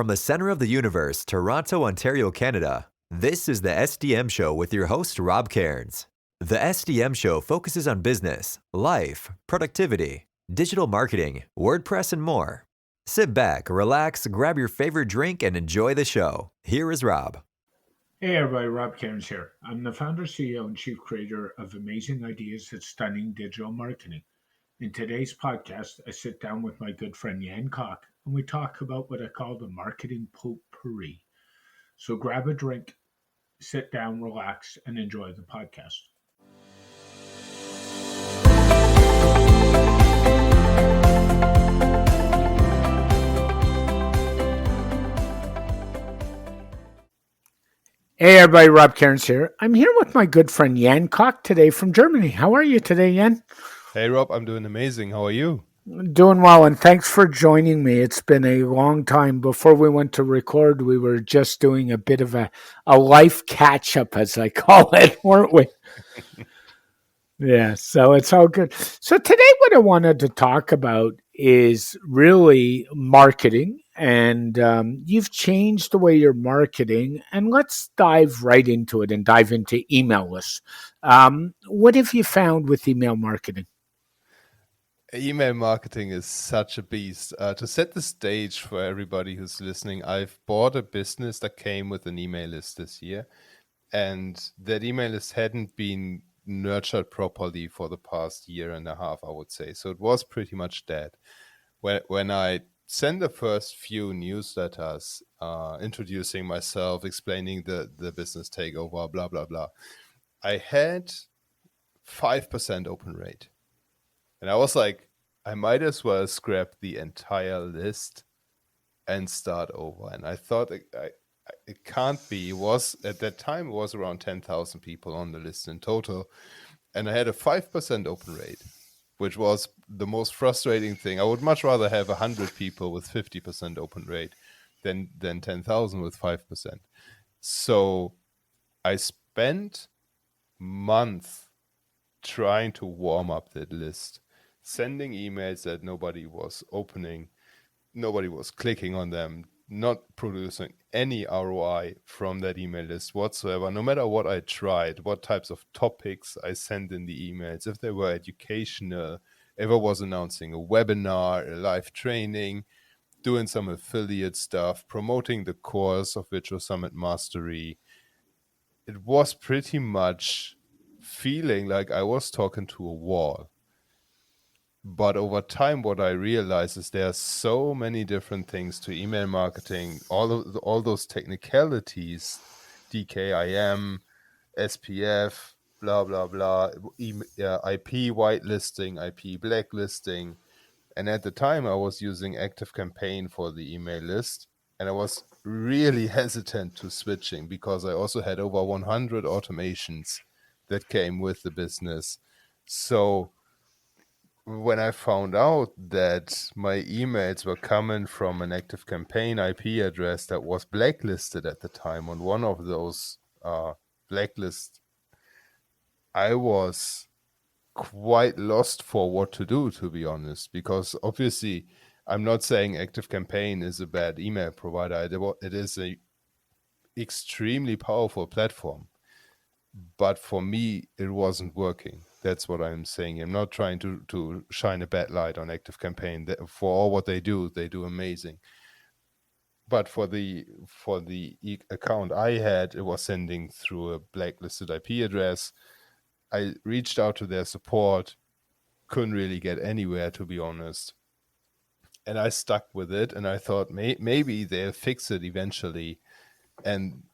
From the center of the universe, Toronto, Ontario, Canada, this is the SDM Show with your host, Rob Cairns. The SDM Show focuses on business, life, productivity, digital marketing, WordPress, and more. Sit back, relax, grab your favorite drink, and enjoy the show. Here is Rob. Hey everybody, Rob Cairns here. I'm the founder, CEO, and chief creator of Amazing Ideas and Stunning Digital Marketing. In today's podcast, I sit down with my good friend Jan Koch, and we talk about what I call the marketing potpourri. So grab a drink, sit down, relax, and enjoy the podcast. Hey everybody, Rob Cairns here. I'm here with my good friend Jan Koch today from Germany. How are you today, Jan? Hey Rob, I'm doing amazing. How are you? Doing well, and thanks for joining me. It's been a long time. Before we went to record, we were just doing a bit of a life catch-up, as I call it, weren't we? Yeah, so it's all good. So today what I wanted to talk about is really marketing, and you've changed the way you're marketing, and let's dive right into it and dive into email lists. What have you found with email marketing? Email marketing is such a beast. To set the stage for everybody who's listening, I've bought a business that came with an email list this year, and that email list hadn't been nurtured properly for the past year and a half, I would say. So it was pretty much dead. When I sent the first few newsletters introducing myself, explaining the business takeover, blah, blah, blah, I had 5% open rate. And I was like, I might as well scrap the entire list and start over. And I thought it can't be. It was at that time it was around 10,000 people on the list in total, and I had a 5% open rate, which was the most frustrating thing. I would much rather have 100 people with 50% open rate than 10,000 with 5%. So I spent months trying to warm up that list, sending emails that nobody was opening, nobody was clicking on them, not producing any ROI from that email list whatsoever. No matter what I tried, what types of topics I sent in the emails, if they were educational, if I was announcing a webinar, a live training, doing some affiliate stuff, promoting the course of Virtual Summit Mastery, it was pretty much feeling like I was talking to a wall. But over time, what I realized is there are so many different things to email marketing, all those technicalities, DKIM, SPF, blah, blah, blah, IP whitelisting, IP blacklisting. And at the time, I was using ActiveCampaign for the email list. And I was really hesitant to switching because I also had over 100 automations that came with the business. So when I found out that my emails were coming from an ActiveCampaign IP address that was blacklisted at the time on one of those blacklists, I was quite lost for what to do, to be honest, because obviously I'm not saying ActiveCampaign is a bad email provider. It is a extremely powerful platform. But for me, it wasn't working. That's what I'm saying. I'm not trying to shine a bad light on ActiveCampaign. For all what they do amazing. But for the account I had, it was sending through a blacklisted IP address. I reached out to their support, couldn't really get anywhere, to be honest. And I stuck with it, and I thought maybe they'll fix it eventually. And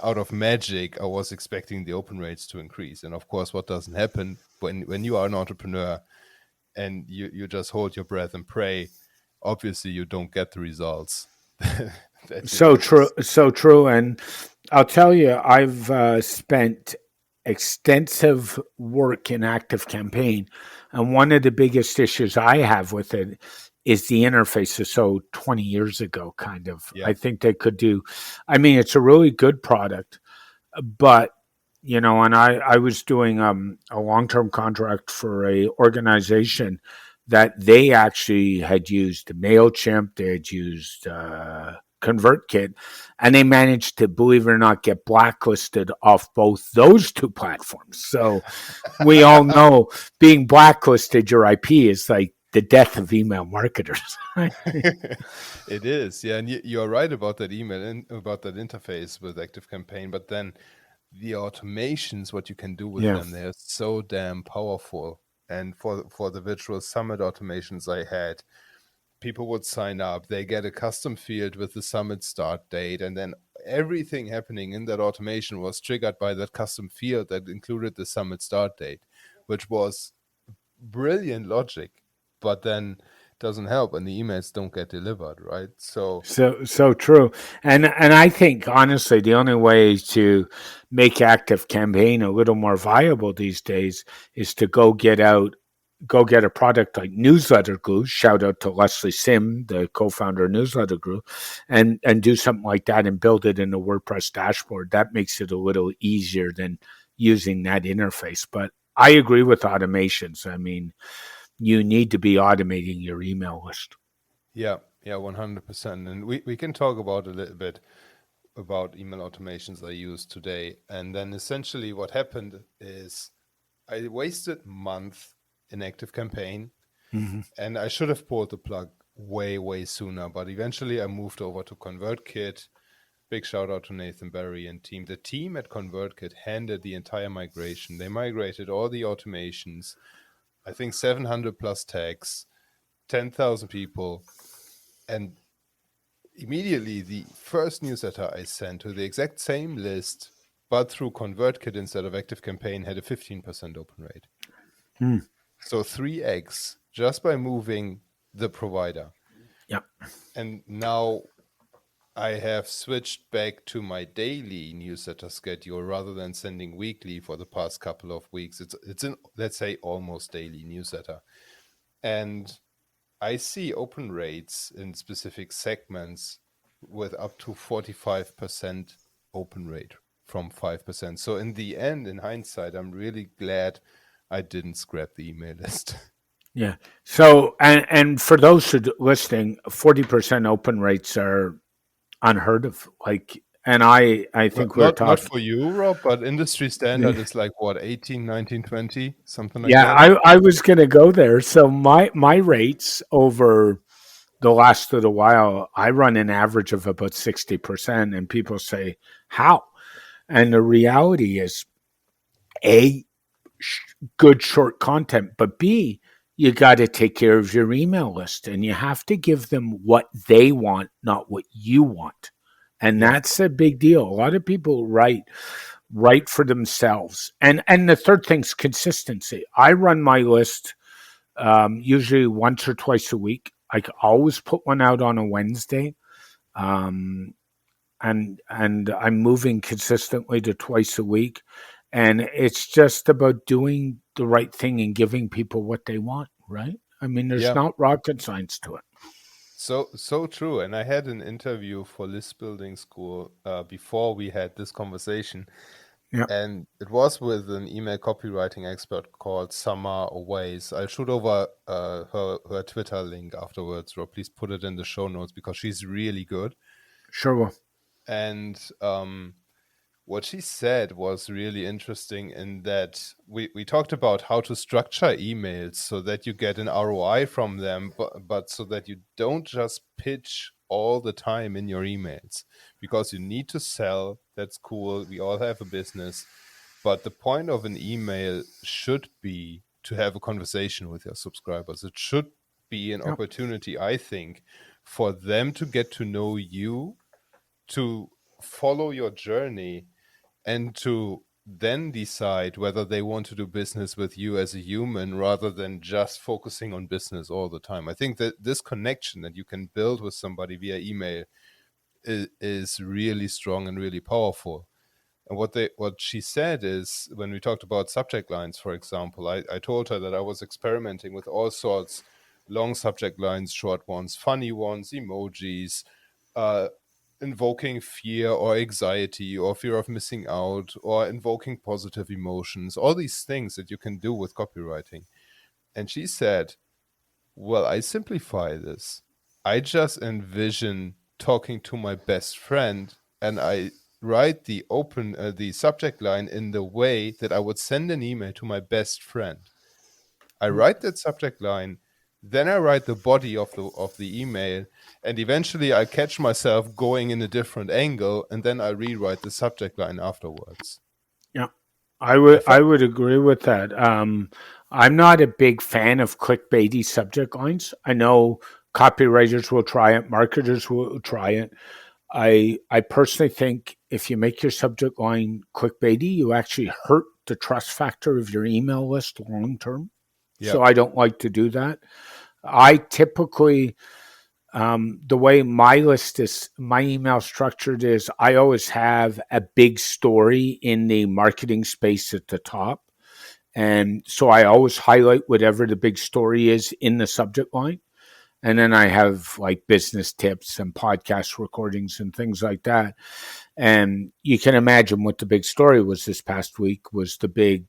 out of magic, I was expecting the open rates to increase. And of course, what doesn't happen when you are an entrepreneur and you just hold your breath and pray, obviously you don't get the results. So true. And I'll tell you, I've spent extensive work in ActiveCampaign. And one of the biggest issues I have with it is the interface is so 20 years ago, kind of. Yeah. I think they could do, it's a really good product, but, and I was doing a long-term contract for a organization that they actually had used MailChimp, they had used ConvertKit, and they managed to, believe it or not, get blacklisted off both those two platforms. So we all know being blacklisted, your IP is like the death of email marketers. It is, yeah, and you're right about that email and about that interface with ActiveCampaign, but then the automations, what you can do with them, they're so damn powerful. And for the virtual summit automations I had, people would sign up, they get a custom field with the summit start date, and then everything happening in that automation was triggered by that custom field that included the summit start date, which was brilliant logic, but then doesn't help and the emails don't get delivered, right? So true. And I think honestly the only way to make ActiveCampaign a little more viable these days is to go get a product like Newsletter Glue. Shout out to Leslie Sim, the co-founder of Newsletter Glue, and do something like that and build it in a WordPress dashboard. That makes it a little easier than using that interface. But I agree with automations. I mean, you need to be automating your email list. Yeah, 100%. And we can talk about a little bit about email automations I use today. And then essentially what happened is I wasted a month in ActiveCampaign, and I should have pulled the plug way sooner. But eventually I moved over to ConvertKit. Big shout out to Nathan Barry and team. The team at ConvertKit handled the entire migration. They migrated all the automations, I think 700 plus tags, 10,000 people. And immediately the first newsletter I sent to the exact same list, but through ConvertKit instead of ActiveCampaign, had a 15% open rate. So 3x just by moving the provider. Yeah. And now I have switched back to my daily newsletter schedule rather than sending weekly for the past couple of weeks. It's in, let's say, almost daily newsletter. And I see open rates in specific segments with up to 45% open rate from 5%. So in the end, in hindsight, I'm really glad I didn't scrap the email list. Yeah. So, and for those who listening, 40% open rates are unheard of. Like, and I think we're talking. Not for you, Rob, but industry standard is like what, 18, 19, 20, something like that? Yeah, I was going to go there. So my rates over the last little while, I run an average of about 60%, and people say, how? And the reality is, A, good short content, but B, you got to take care of your email list, and you have to give them what they want, not what you want. And that's a big deal. A lot of people write for themselves. And the third thing's consistency. I run my list usually once or twice a week. I always put one out on a Wednesday. And I'm moving consistently to twice a week. And it's just about doing the right thing and giving people what they want, right? I mean, there's not rocket science to it. So true. And I had an interview for List Building School before we had this conversation. Yeah. And it was with an email copywriting expert called Summer Ways. I'll shoot over her Twitter link afterwards, or please put it in the show notes because she's really good. Sure will. And what she said was really interesting in that we talked about how to structure emails so that you get an ROI from them, but so that you don't just pitch all the time in your emails, because you need to sell. That's cool. We all have a business. But the point of an email should be to have a conversation with your subscribers. It should be an opportunity, I think, for them to get to know you, to follow your journey, and to then decide whether they want to do business with you as a human rather than just focusing on business all the time. I think that this connection that you can build with somebody via email is really strong and really powerful. And what she said is, when we talked about subject lines, for example, I told her that I was experimenting with all sorts, long subject lines, short ones, funny ones, emojis, invoking fear or anxiety or fear of missing out, or invoking positive emotions, all these things that you can do with copywriting. And she said, well, I simplify this. I just envision talking to my best friend, and I write the subject line in the way that I would send an email to my best friend. I write that subject line, then I write the body of the email, and eventually I catch myself going in a different angle, and then I rewrite the subject line afterwards. Yeah, I would agree with that. I'm not a big fan of clickbaity subject lines. I know copywriters will try it, marketers will try it. I personally think if you make your subject line clickbaity, you actually hurt the trust factor of your email list long term. Yeah. So I don't like to do that. I typically, the way my email structured is, I always have a big story in the marketing space at the top. And so I always highlight whatever the big story is in the subject line. And then I have like business tips and podcast recordings and things like that. And you can imagine what the big story was this past week was the big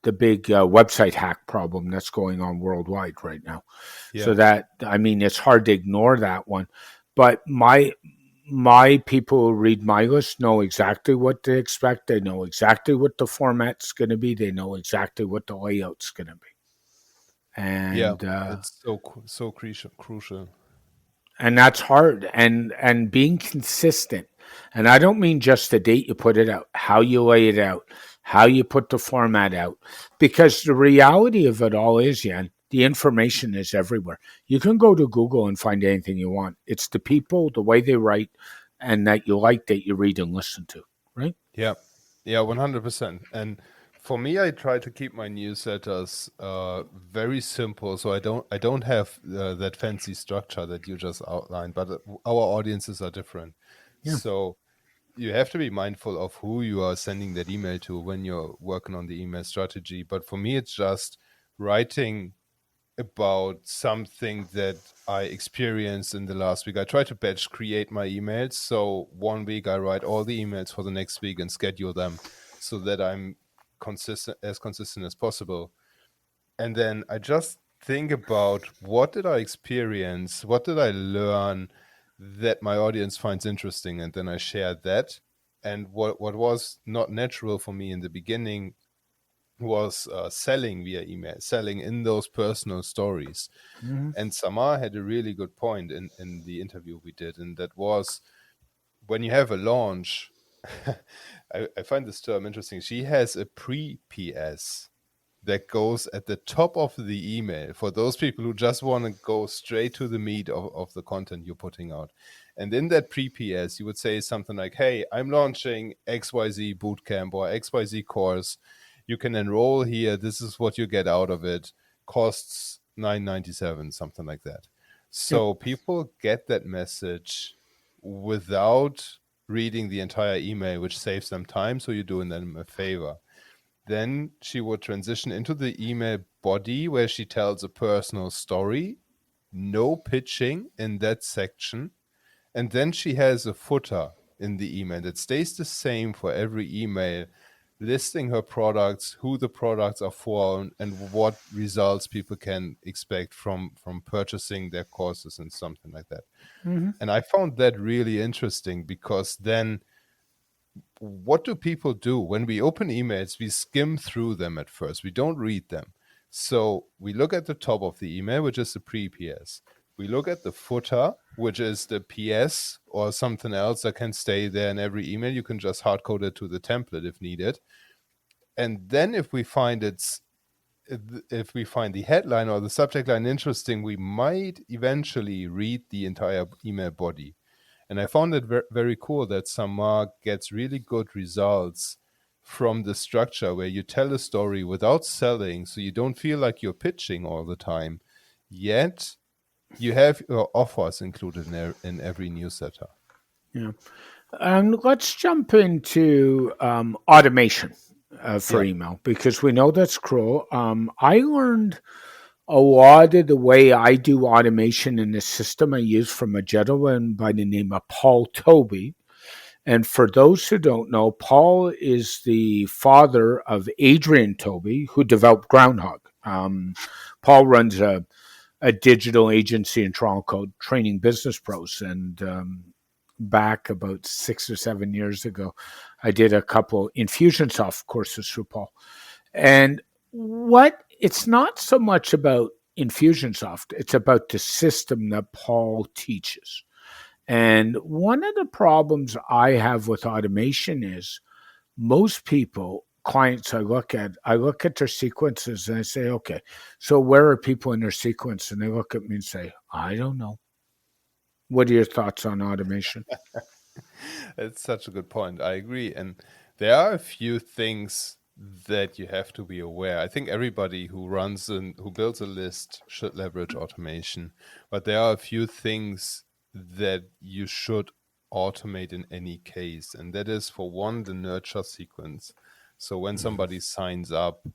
website hack problem that's going on worldwide right now. Yeah. So that, I mean, it's hard to ignore that one. But my people who read my list know exactly what to expect. They know exactly what the format's going to be. They know exactly what the layout's going to be. And it's so crucial. And that's hard. And being consistent. And I don't mean just the date you put it out, how you lay it out, how you put the format out. Because the reality of it all is, Jan, the information is everywhere. You can go to Google and find anything you want. It's the people, the way they write, and that you like, that you read and listen to, right? Yeah, 100%. And for me, I try to keep my newsletters very simple, so I don't have that fancy structure that you just outlined. But our audiences are different, so you have to be mindful of who you are sending that email to when you're working on the email strategy. But for me, it's just writing about something that I experienced in the last week. I try to batch create my emails. So 1 week I write all the emails for the next week and schedule them so that I'm consistent as possible. And then I just think about, what did I experience? What did I learn that my audience finds interesting? And then I share that. And what was not natural for me in the beginning was selling via email, selling in those personal stories. Mm-hmm. And Samar had a really good point in the interview we did, and that was, when you have a launch, I find this term interesting. She has a pre-PS that goes at the top of the email for those people who just want to go straight to the meat of the content you're putting out. And in that pre-PS, you would say something like, hey, I'm launching XYZ bootcamp or XYZ course. You can enroll here. This is what you get out of it. Costs $9.97, something like that. So people get that message without reading the entire email, which saves them time. So you're doing them a favor. Then she would transition into the email body where she tells a personal story. No pitching in that section. And then she has a footer in the email that stays the same for every email, listing her products, who the products are for, and what results people can expect from purchasing their courses and something like that. Mm-hmm. And I found that really interesting, because then what do people do? When we open emails, we skim through them at first. We don't read them. So we look at the top of the email, which is the pre-PS. We look at the footer, which is the PS or something else that can stay there in every email. You can just hard code it to the template if needed. And then if we find the headline or the subject line interesting, we might eventually read the entire email body. And I found it very cool that Samar gets really good results from the structure where you tell a story without selling, so you don't feel like you're pitching all the time, yet you have your offers included in every newsletter. Yeah. Let's jump into automation for email, because we know that's cruel. I learned a lot of the way I do automation in the system I use from a gentleman by the name of Paul Toby. And for those who don't know, Paul is the father of Adrian Toby, who developed Groundhog. Paul runs a a digital agency in Toronto called Training Business Pros. And back about 6 or 7 years ago, I did a couple Infusionsoft courses through Paul. And it's not so much about Infusionsoft, it's about the system that Paul teaches. And one of the problems I have with automation is most people, clients I look at their sequences and I say, okay, so where are people in their sequence? And they look at me and say, I don't know. What are your thoughts on automation? It's such a good point. I agree. And there are a few things that you have to be aware. I think everybody who builds a list should leverage automation, but there are a few things that you should automate in any case. And that is, for one, the nurture sequence. So when somebody signs up,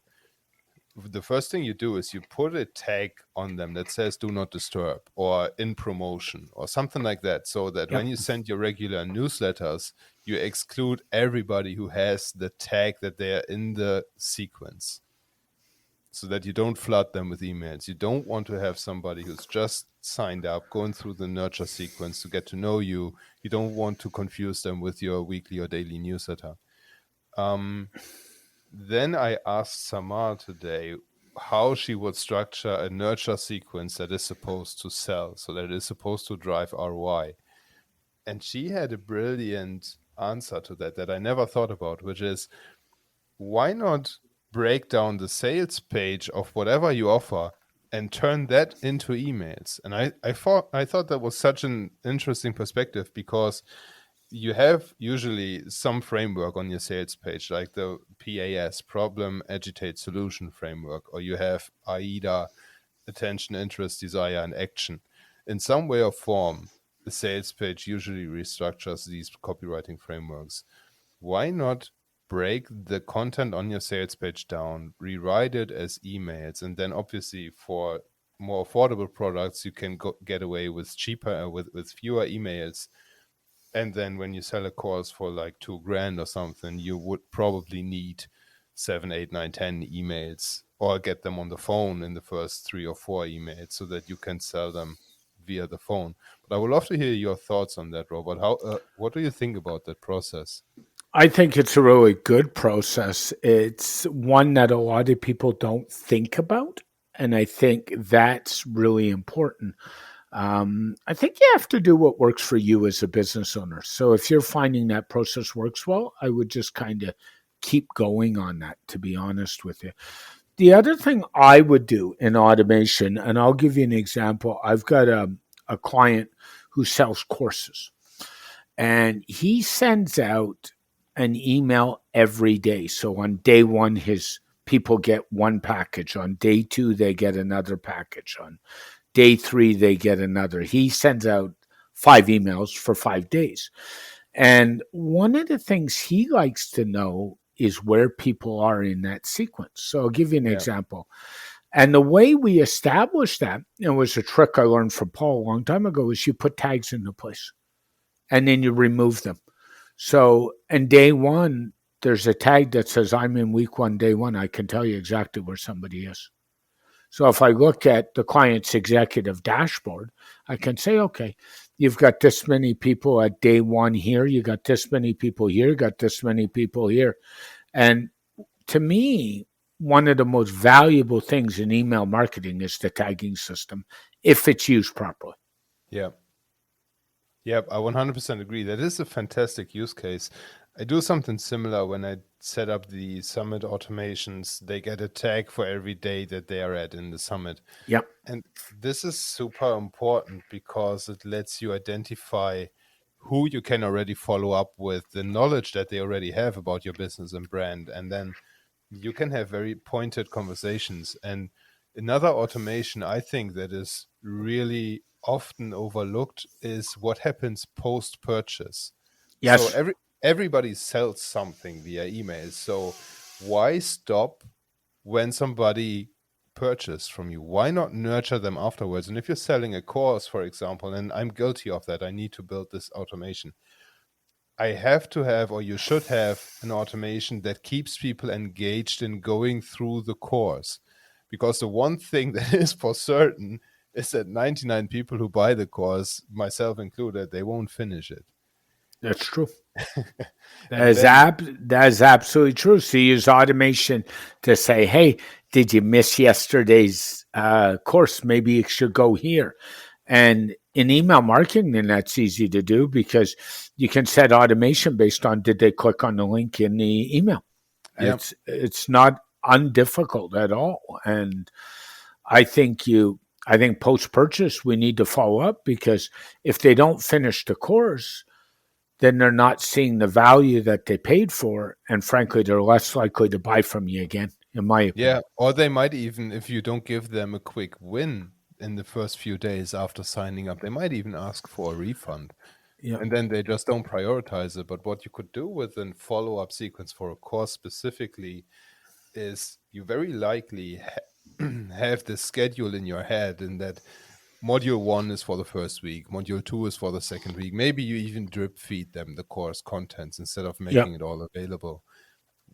the first thing you do is you put a tag on them that says do not disturb or in promotion or something like that, so that when you send your regular newsletters, you exclude everybody who has the tag that they are in the sequence, so that you don't flood them with emails. You don't want to have somebody who's just signed up going through the nurture sequence to get to know you. You don't want to confuse them with your weekly or daily newsletter. Then I asked Samar today how she would structure a nurture sequence that is supposed to sell, so that it is supposed to drive ROI. And she had a brilliant answer to that I never thought about, which is, why not break down the sales page of whatever you offer and turn that into emails? And I thought that was such an interesting perspective, because you have usually some framework on your sales page, like the PAS, Problem, Agitate, Solution framework, or you have AIDA, Attention, Interest, Desire, and Action. In some way or form, the sales page usually restructures these copywriting frameworks. Why not break the content on your sales page down, rewrite it as emails, and then obviously for more affordable products, you can get away with cheaper, with fewer emails. And then when you sell a course for like $2,000 or something, you would probably need 7, 8, 9, 10 emails, or get them on the phone in the first 3 or 4 emails, so that you can sell them via the phone. But I would love to hear your thoughts on that, Robert. What do you think about that process? I think it's a really good process. It's one that a lot of people don't think about. And I think that's really important. I think you have to do what works for you as a business owner. So if you're finding that process works well, I would just kind of keep going on that, to be honest with you. The other thing I would do in automation, and I'll give you an example. I've got a client who sells courses, and he sends out an email every day. So on day one, his people get one package. On day two, they get another package. On day 3, they get another. He sends out 5 emails for 5 days. And one of the things he likes to know is where people are in that sequence. So I'll give you an example. And the way we established that, it was a trick I learned from Paul a long time ago, is you put tags into place and then you remove them. So in day 1, there's a tag that says, I'm in week 1, day 1. I can tell you exactly where somebody is. So if I look at the client's executive dashboard, I can say, okay, you've got this many people at day 1 here, you got this many people here, you got this many people here. And to me, one of the most valuable things in email marketing is the tagging system, if it's used properly. Yeah. Yep, I 100% agree. That is a fantastic use case. I do something similar when I set up the summit automations. They get a tag for every day that they are at in the summit. Yep. And this is super important, because it lets you identify who you can already follow up with, the knowledge that they already have about your business and brand. And then you can have very pointed conversations. And another automation I think that is really often overlooked is what happens post-purchase. Yes. So everybody sells something via email. So why stop when somebody purchased from you? Why not nurture them afterwards? And if you're selling a course, for example, and I'm guilty of that, I need to build this automation. I have to have, or you should have, an automation that keeps people engaged in going through the course. Because the one thing that is for certain, is that 99 people who buy the course, myself included, they won't finish it. That's true. And then, That is absolutely true. So you use automation to say, hey, did you miss yesterday's course? Maybe you should go here. And in email marketing, then that's easy to do because you can set automation based on did they click on the link in the email. yeah, It's not undifficult at all. And I think post purchase we need to follow up because if they don't finish the course, then they're not seeing the value that they paid for, and frankly, they're less likely to buy from you again, in my opinion. yeah. Or they might even, if you don't give them a quick win in the first few days after signing up, they might even ask for a refund. Yeah, And then they just don't prioritize it. But what you could do with a follow-up sequence for a course specifically is you very likely have the schedule in your head, and that module 1 is for the first week, module 2 is for the second week. Maybe you even drip feed them the course contents instead of yeah, making it all available.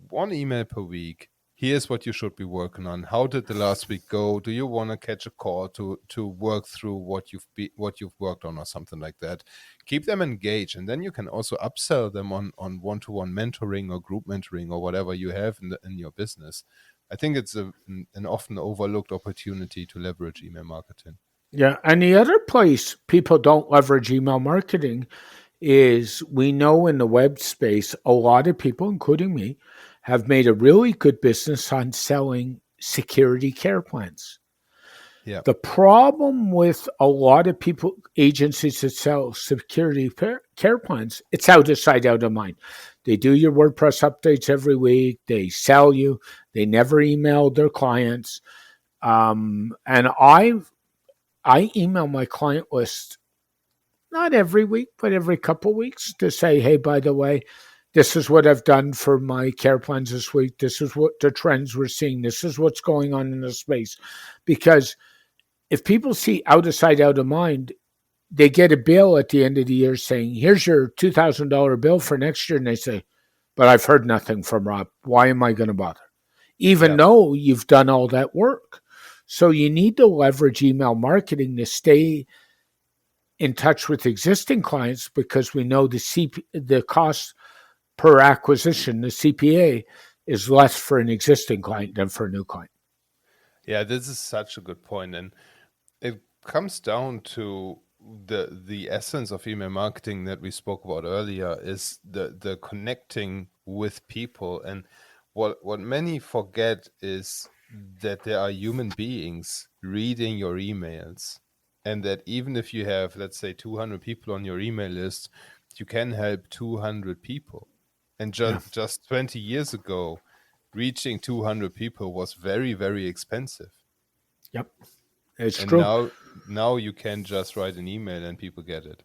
1 email per week. Here's what you should be working on. How did the last week go? Do you want to catch a call to work through what you've worked on or something like that? Keep them engaged, and then you can also upsell them on one-to-one mentoring or group mentoring or whatever you have in your business. I think it's an often overlooked opportunity to leverage email marketing. yeah. And the other place people don't leverage email marketing is we know in the web space, a lot of people, including me, have made a really good business on selling security care plans. Yeah. The problem with a lot of people, agencies that sell security care plans, it's out of sight, out of mind. They do your WordPress updates every week. They sell you. They never email their clients. And I email my client list not every week, but every couple of weeks to say, hey, by the way, this is what I've done for my care plans this week. This is what the trends we're seeing. This is what's going on in the space. Because if people see out of sight, out of mind, they get a bill at the end of the year saying, here's your $2,000 bill for next year. And they say, but I've heard nothing from Rob. Why am I going to bother? Even Yeah. though you've done all that work. So you need to leverage email marketing to stay in touch with existing clients because we know the cost per acquisition, the CPA, is less for an existing client than for a new client. Yeah, this is such a good point. And it comes down to the essence of email marketing that we spoke about earlier is the connecting with people. And what many forget is that there are human beings reading your emails, and that even if you have, let's say, 200 people on your email list, you can help 200 people. And just 20 years ago, reaching 200 people was very, very expensive. Yep, it's And true. now you can just write an email and people get it.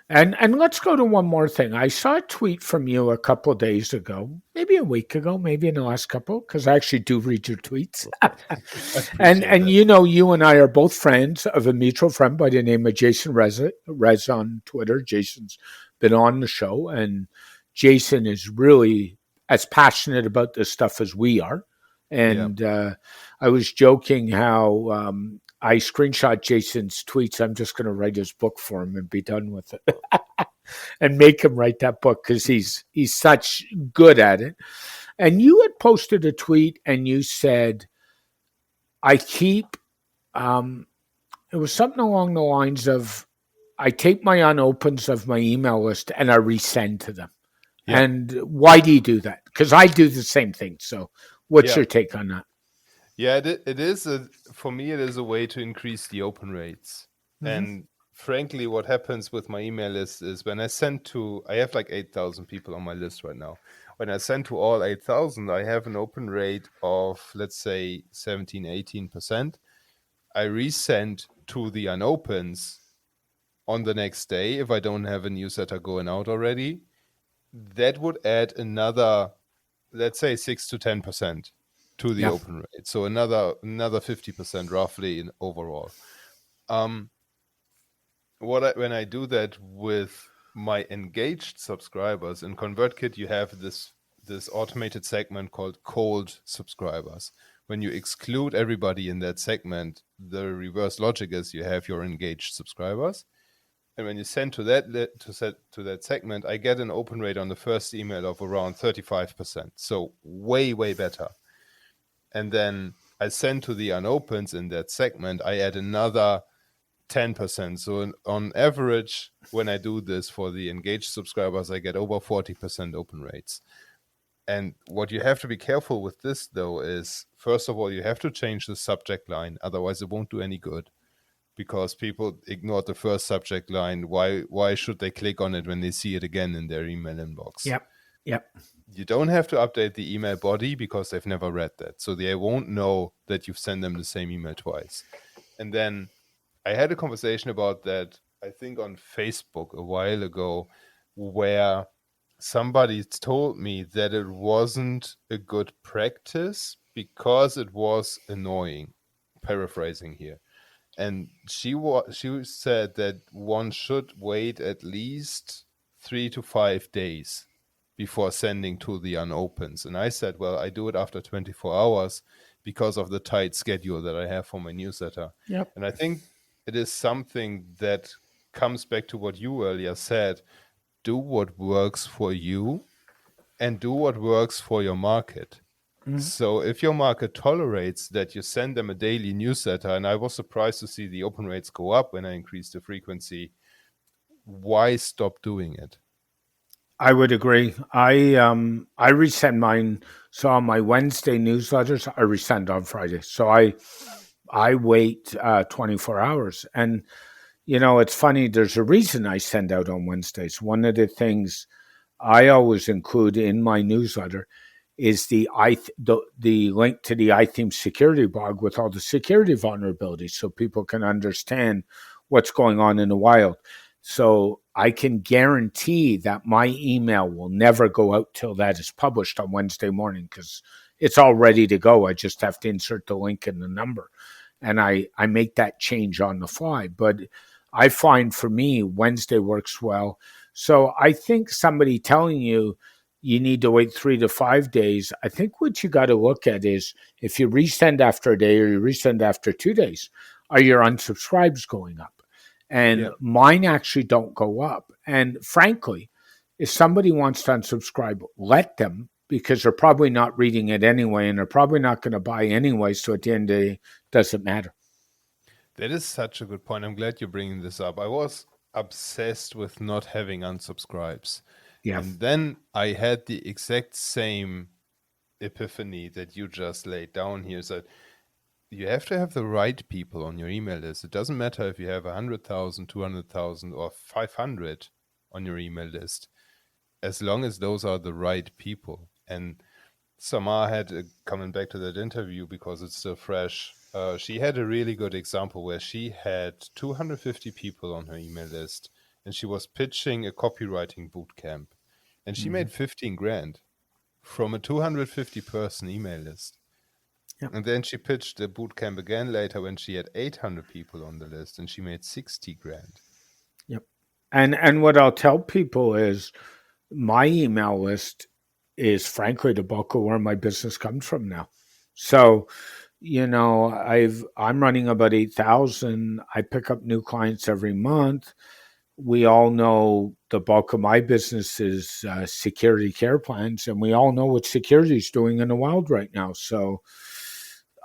And let's go to one more thing. I saw a tweet from you a couple of days ago, maybe a week ago, maybe in the last couple, because I actually do read your tweets. I appreciate that. You and I are both friends of a mutual friend by the name of Jason Rez on Twitter. Jason's been on the show, and Jason is really as passionate about this stuff as we are. And I was joking how I screenshot Jason's tweets. I'm just going to write his book for him and be done with it, and make him write that book because he's such good at it. And you had posted a tweet and you said, "I keep." It was something along the lines of, "I take my unopens of my email list and I resend to them." Yeah. And why do you do that? Because I do the same thing. So, what's Yeah. your take on that? Yeah, it is for me, it is a way to increase the open rates. And frankly, what happens with my email list is when I have like 8,000 people on my list right now. When I send to all 8,000, I have an open rate of, let's say, 17, 18%. I resend to the unopens on the next day if I don't have a newsletter going out already. That would add another, let's say, 6 to 10% to the open rate. So another 50% roughly in overall. When I do that with my engaged subscribers in ConvertKit, you have this automated segment called cold subscribers, when you exclude everybody in that segment, the reverse logic is you have your engaged subscribers. And when you send to that segment, I get an open rate on the first email of around 35%. So way, way better. And then I send to the unopens in that segment, I add another 10%. So on average, when I do this for the engaged subscribers, I get over 40% open rates. And what you have to be careful with this, though, is, first of all, you have to change the subject line. Otherwise, it won't do any good, because people ignored the first subject line. Why should they click on it when they see it again in their email inbox? Yep. You don't have to update the email body because they've never read that. So they won't know that you've sent them the same email twice. And then I had a conversation about that, I think on Facebook a while ago, where somebody told me that it wasn't a good practice because it was annoying. Paraphrasing here. And she said that one should wait at least 3 to 5 days before sending to the unopens. And I said, well, I do it after 24 hours because of the tight schedule that I have for my newsletter. Yep. And I think it is something that comes back to what you earlier said. Do what works for you and do what works for your market. Mm-hmm. So if your market tolerates that you send them a daily newsletter, and I was surprised to see the open rates go up when I increased the frequency, why stop doing it? I would agree. I resend mine. So on my Wednesday newsletters, I resend on Friday. So I wait 24 hours. And, it's funny. There's a reason I send out on Wednesdays. One of the things I always include in my newsletter is the link to the iTheme security blog with all the security vulnerabilities, so people can understand what's going on in the wild. So I can guarantee that my email will never go out till that is published on Wednesday morning, because it's all ready to go. I just have to insert the link and the number. And I make that change on the fly. But I find for me, Wednesday works well. So I think somebody telling you need to wait 3 to 5 days, I think what you got to look at is, if you resend after a day or you resend after 2 days, are your unsubscribes going up? And mine actually don't go up. And frankly, if somebody wants to unsubscribe, let them, because they're probably not reading it anyway, and they're probably not going to buy anyway. So at the end of the day, it doesn't matter. That is such a good point. I'm glad you're bringing this up. I was obsessed with not having unsubscribes. Yeah. And then I had the exact same epiphany that you just laid down here. So you have to have the right people on your email list. It doesn't matter if you have 100,000, 200,000, or 500 on your email list, as long as those are the right people. And Samar had, coming back to that interview because it's still fresh, she had a really good example where she had 250 people on her email list, and she was pitching a copywriting boot camp, and she made 15 grand from a 250 person email list. Yep. And then she pitched the boot camp again later when she had 800 people on the list, and she made 60 grand. Yep. And what I'll tell people is, my email list is frankly the bulk of where my business comes from now. So, I'm running about 8,000. I pick up new clients every month. We all know the bulk of my business is security care plans, and we all know what security is doing in the wild right now. So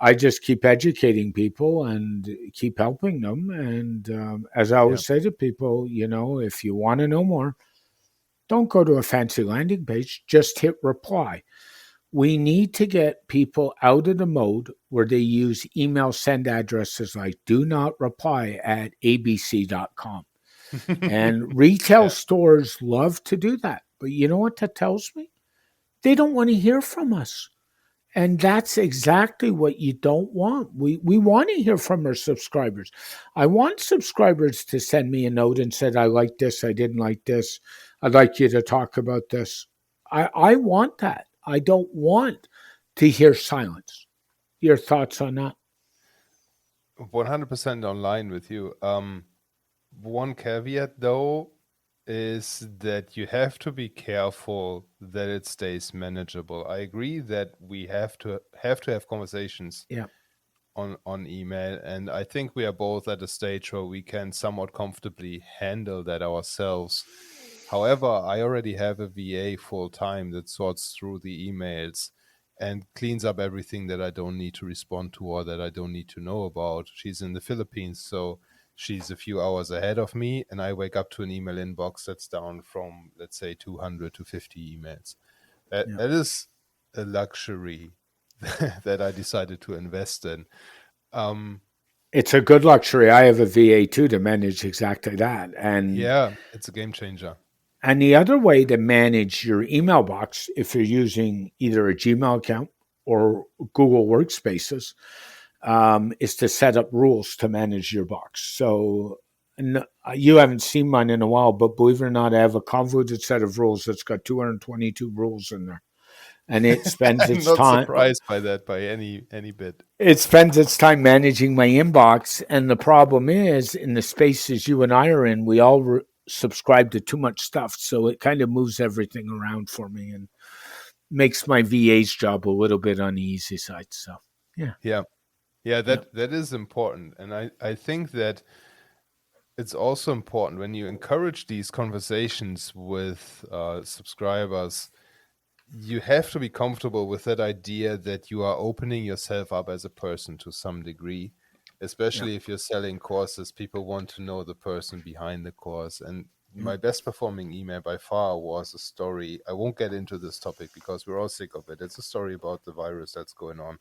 I just keep educating people and keep helping them. And as I always say to people, if you want to know more, don't go to a fancy landing page, just hit reply. We need to get people out of the mode where they use email send addresses like do not reply at abc.com. And retail stores love to do that. But you know what that tells me? They don't want to hear from us. And that's exactly what you don't want. We want to hear from our subscribers. I want subscribers to send me a note and said, I like this, I didn't like this. I'd like you to talk about this. I want that. I don't want to hear silence. Your thoughts on that? 100% online with you. One caveat, though, is that you have to be careful that it stays manageable. I agree that we have conversations Yeah. on email, and I think we are both at a stage where we can somewhat comfortably handle that ourselves. However, I already have a VA full time that sorts through the emails and cleans up everything that I don't need to respond to or that I don't need to know about. She's in the Philippines, so she's a few hours ahead of me, and I wake up to an email inbox that's down from, let's say, 200 to 50 emails. That, Yeah. that is a luxury that I decided to invest in. It's a good luxury. I have a VA too to manage exactly that. Yeah, it's a game changer. And the other way to manage your email box, if you're using either a Gmail account or Google Workspaces, is to set up rules to manage your box. So you haven't seen mine in a while, but believe it or not, I have a convoluted set of rules that's got 222 rules in there, and it spends I'm its not time. surprised by that by any bit. It spends its time managing my inbox, and the problem is, in the spaces you and I are in, we all subscribe to too much stuff, so it kind of moves everything around for me and makes my VA's job a little bit on the easy side. So, yeah. Yeah. Yeah. That is important. And I think that it's also important when you encourage these conversations with subscribers, you have to be comfortable with that idea that you are opening yourself up as a person to some degree, especially if you're selling courses. People want to know the person behind the course. And my best performing email by far was a story. I won't get into this topic because we're all sick of it. It's a story about the virus that's going on.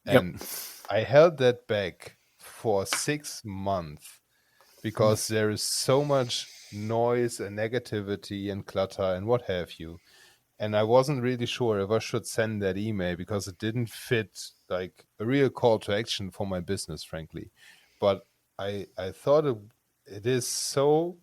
Yep. And I held that back for 6 months because there is so much noise and negativity and clutter and what have you. And I wasn't really sure if I should send that email because it didn't fit like a real call to action for my business, frankly. But I thought it is so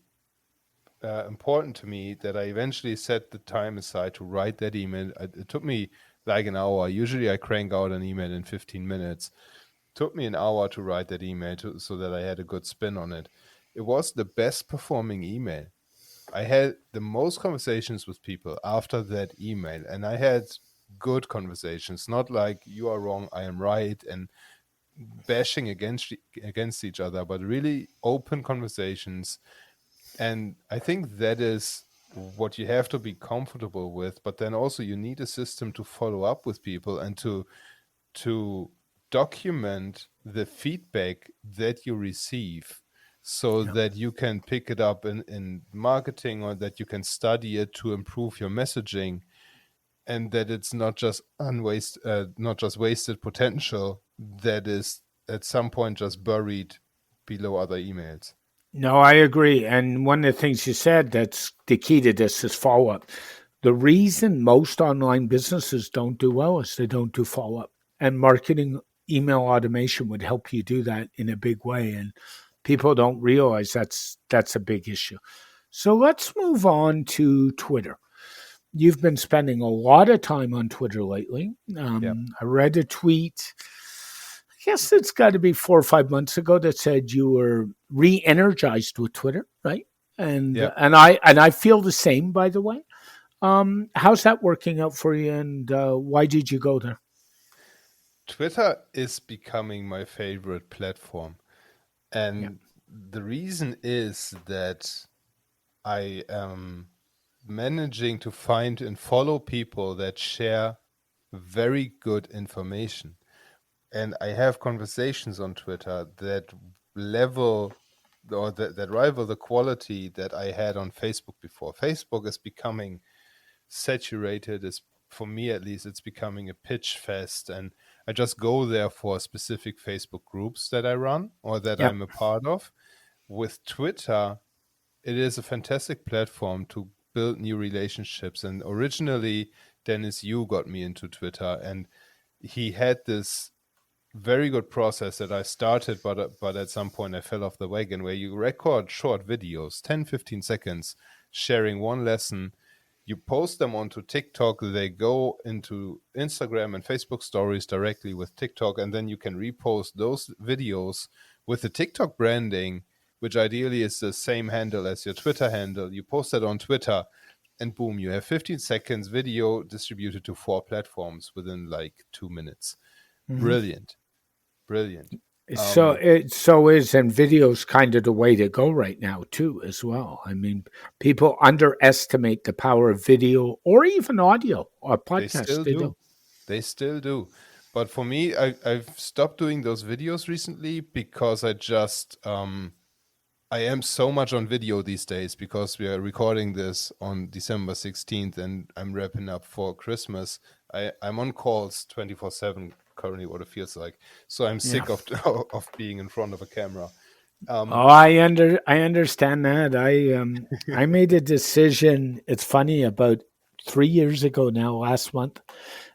important to me that I eventually set the time aside to write that email. It took me like an hour. Usually I crank out an email in 15 minutes. It took me an hour to write that email so that I had a good spin on it. It was the best performing email. I had the most conversations with people after that email, and I had good conversations, not like you are wrong, I am right, and bashing against each other, but really open conversations. And I think that is what you have to be comfortable with, but then also you need a system to follow up with people and to document the feedback that you receive so that you can pick it up in marketing, or that you can study it to improve your messaging, and that it's not just not just wasted potential that is at some point just buried below other emails. No, I agree. And one of the things you said that's the key to this is follow up. The reason most online businesses don't do well is they don't do follow up. And marketing email automation would help you do that in a big way. And people don't realize that's a big issue. So let's move on to Twitter. You've been spending a lot of time on Twitter lately. Yeah. I read a tweet, I guess it's got to be 4 or 5 months ago, that said you were re-energized with Twitter, right? And Yeah. I feel the same, by the way. How's that working out for you, and why did you go there? Twitter is becoming my favorite platform. Yeah, And the reason is that I am managing to find and follow people that share very good information. And I have conversations on Twitter that level or that rival the quality that I had on Facebook before. Facebook is becoming saturated, is, for me at least, it's becoming a pitch fest, and I just go there for specific Facebook groups that I run or that yeah, I'm a part of. With Twitter, it is a fantastic platform to build new relationships. And originally, Dennis Yu got me into Twitter, and he had this very good process that I started, but at some point I fell off the wagon, where you record short videos, 10, 15 seconds, sharing one lesson. You post them onto TikTok. They go into Instagram and Facebook stories directly with TikTok, and then you can repost those videos with the TikTok branding which ideally is the same handle as your Twitter handle. You post that on Twitter, and boom, you have 15 seconds video distributed to 4 platforms within like 2 minutes. Brilliant. So and video's kind of the way to go right now too, as well. I mean, people underestimate the power of video or even audio or podcast. They still do. But for me, I've stopped doing those videos recently because I am so much on video these days because we are recording this on December 16th and I'm wrapping up for Christmas. I'm on calls 24/7 currently, what it feels like. So I'm sick of being in front of a camera. I understand that. I made a decision. It's funny, about 3 years ago now, last month,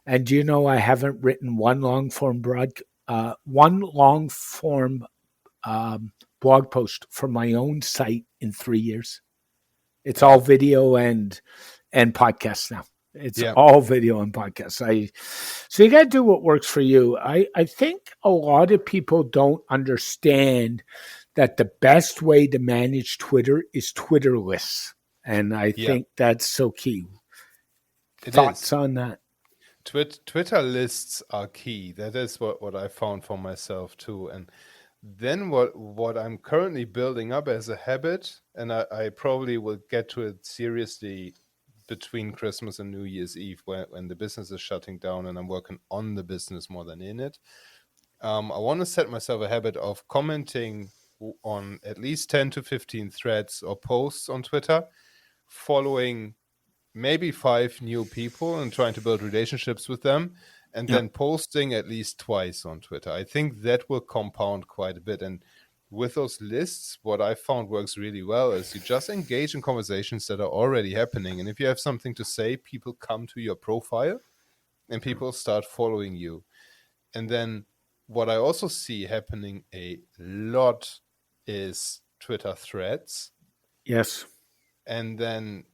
and do you know I haven't written one long form blog post for my own site in 3 years. It's all video and podcasts now. It's all video and podcasts. So you got to do what works for you. I think a lot of people don't understand that the best way to manage Twitter is Twitter lists. And I think that's so key. Thoughts on that? Twitter lists are key. That is what I found for myself too. And then what I'm currently building up as a habit, and I probably will get to it seriously between Christmas and New Year's Eve when the business is shutting down and I'm working on the business more than in it. I want to set myself a habit of commenting on at least 10 to 15 threads or posts on Twitter, following maybe 5 new people and trying to build relationships with them, and then posting at least twice on Twitter. I think that will compound quite a bit. And with those lists, what I found works really well is you just engage in conversations that are already happening. And if you have something to say, people come to your profile and people start following you. And then what I also see happening a lot is Twitter threads. Yes. And then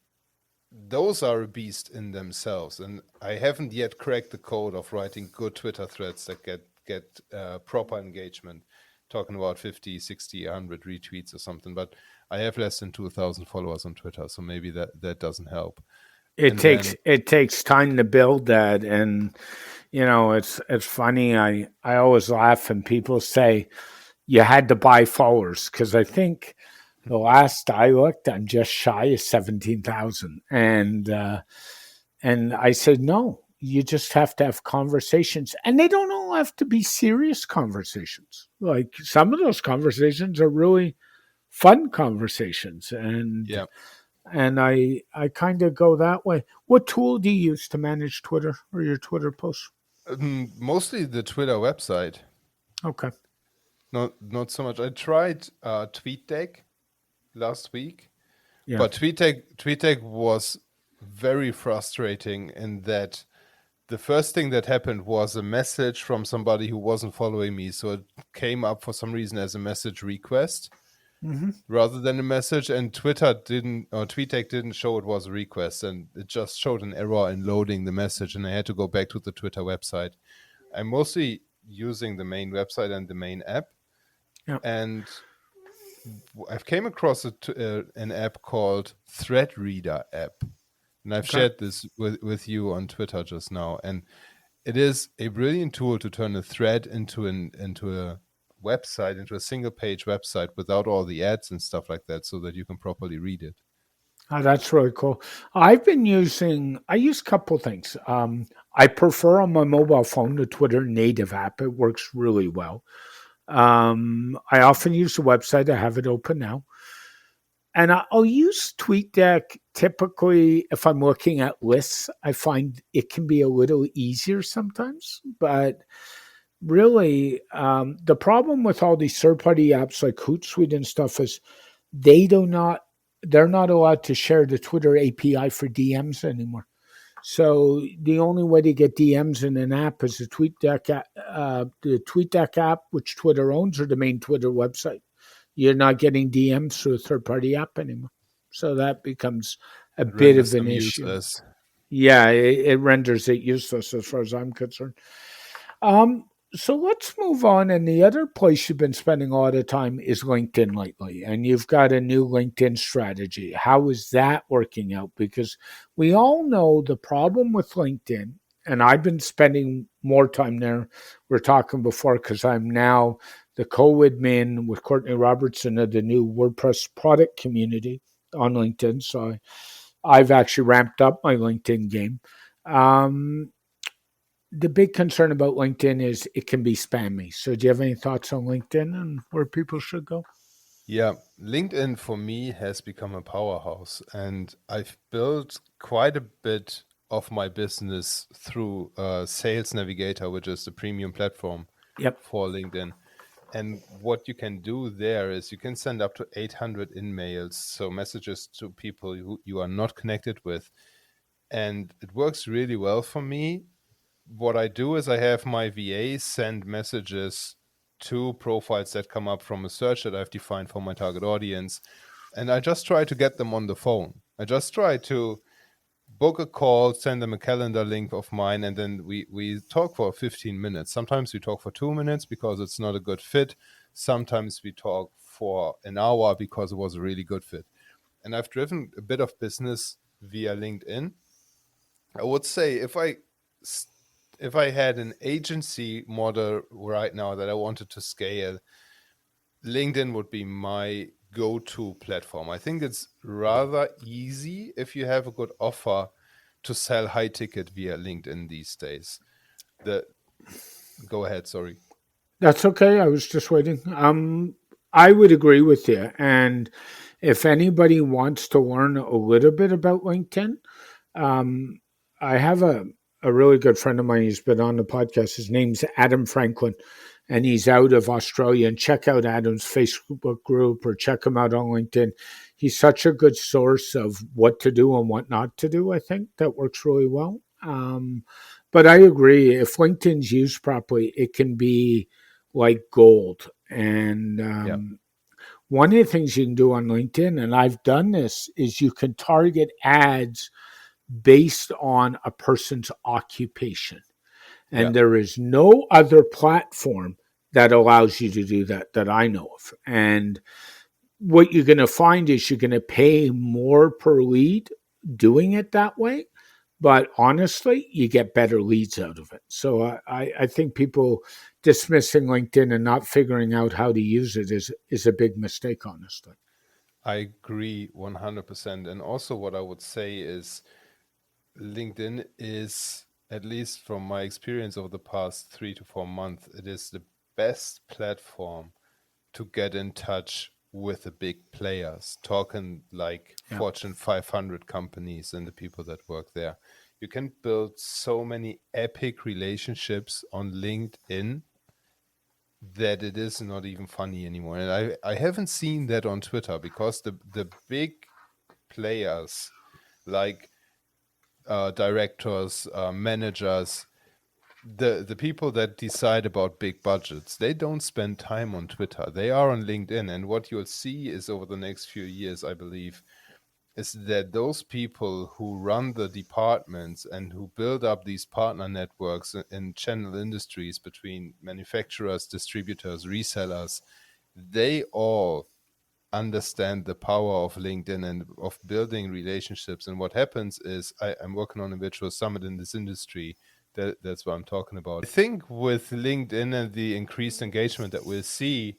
those are a beast in themselves. And I haven't yet cracked the code of writing good Twitter threads that get proper engagement, talking about 50, 60, 100 retweets or something. But I have less than 2,000 followers on Twitter, so maybe that doesn't help. It takes time to build that. And, you know, it's funny. I always laugh when people say you had to buy followers, because I think the last I looked, I'm just shy of 17,000. And I said, no, you just have to have conversations. And they don't all have to be serious conversations. Like, some of those conversations are really fun conversations. And I kind of go that way. What tool do you use to manage Twitter or your Twitter posts? Mostly the Twitter website. Okay. Not so much. I tried TweetDeck last week, Yeah. but TweetDeck was very frustrating in that the first thing that happened was a message from somebody who wasn't following me, so it came up for some reason as a message request rather than a message, and TweetDeck didn't show it was a request, and it just showed an error in loading the message, and I had to go back to the Twitter website. I'm mostly using the main website and the main app. Yeah. And I've came across an app called ThreadReader app, and I've shared this with you on Twitter just now. And it is a brilliant tool to turn a thread into a website, into a single page website without all the ads and stuff like that, so that you can properly read it. Oh, that's really cool. I use a couple things. I prefer on my mobile phone the Twitter native app. It works really well. I often use the website. I have it open now. And I'll use TweetDeck typically if I'm looking at lists. I find it can be a little easier sometimes. But really, the problem with all these third-party apps like Hootsuite and stuff is they're not allowed to share the Twitter API for DMs anymore. So the only way to get DMs in an app is the TweetDeck app, which Twitter owns, or the main Twitter website. You're not getting DMs through a third-party app anymore. So that becomes a bit of an issue. Useless. Yeah, it renders it useless as far as I'm concerned. So let's move on. And the other place you've been spending a lot of time is LinkedIn lately. And you've got a new LinkedIn strategy. How is that working out? Because we all know the problem with LinkedIn, and I've been spending more time there. We're talking before because I'm now the co-admin with Courtney Robertson of the new WordPress product community on LinkedIn. So I've actually ramped up my LinkedIn game. Um, the big concern about LinkedIn is it can be spammy. So, do you have any thoughts on LinkedIn and where people should go? Yeah, LinkedIn for me has become a powerhouse, and I've built quite a bit of my business through Sales Navigator, which is the premium platform Yep. for LinkedIn. And what you can do there is you can send up to 800 in-mails, so messages to people who you are not connected with. And it works really well for me. What I do is I have my VA send messages to profiles that come up from a search that I've defined for my target audience. And I just try to get them on the phone. I just try to book a call, send them a calendar link of mine, and then we talk for 15 minutes. Sometimes we talk for 2 minutes because it's not a good fit. Sometimes we talk for an hour because it was a really good fit. And I've driven a bit of business via LinkedIn. I would say if I had an agency model right now that I wanted to scale, LinkedIn would be my go-to platform. I think it's rather easy if you have a good offer to sell high ticket via LinkedIn these days. Go ahead, sorry. That's okay. I was just waiting. I would agree with you. And if anybody wants to learn a little bit about LinkedIn, um, I have a really good friend of mine. He's been on the podcast. His name's Adam Franklin, and he's out of Australia. And check out Adam's Facebook group or check him out on LinkedIn. He's such a good source of what to do and what not to do. I think that works really well. But I agree. If LinkedIn's used properly, it can be like gold. And Yeah. one of the things you can do on LinkedIn, and I've done this, is you can target ads based on a person's occupation. Yeah. And there is no other platform that allows you to do that that I know of. And what you're going to find is you're going to pay more per lead doing it that way. But honestly, you get better leads out of it. So I think people dismissing LinkedIn and not figuring out how to use it is a big mistake, honestly. I agree 100%. And also what I would say is LinkedIn is, at least from my experience over the past 3 to 4 months, it is the best platform to get in touch with the big players, talking like Yeah. Fortune 500 companies and the people that work there. You can build so many epic relationships on LinkedIn that it is not even funny anymore. And I haven't seen that on Twitter because the big players like directors, managers, the people that decide about big budgets, they don't spend time on Twitter. They are on LinkedIn. And what you'll see is over the next few years, I believe, is that those people who run the departments and who build up these partner networks in channel industries between manufacturers, distributors, resellers, they all understand the power of LinkedIn and of building relationships. And what happens is I'm working on a virtual summit in this industry. That's what I'm talking about. I think with LinkedIn and the increased engagement that we'll see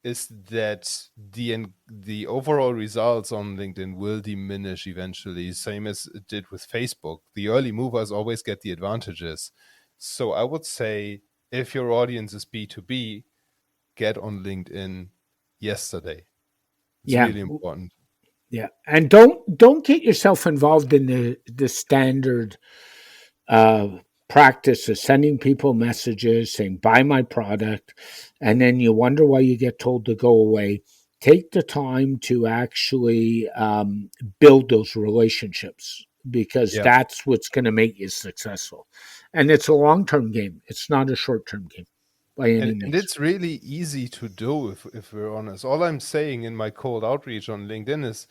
is that the overall results on LinkedIn will diminish eventually, same as it did with Facebook. The early movers always get the advantages. So I would say if your audience is B2B, get on LinkedIn yesterday. It's Yeah. really important. Yeah. And don't get yourself involved in the standard uh, practice of sending people messages saying, buy my product, and then you wonder why you get told to go away. Take the time to actually build those relationships because Yeah. that's what's going to make you successful. And it's a long term game, it's not a short term game by any And means. it's really easy to do if we're honest. All I'm saying in my cold outreach on LinkedIn is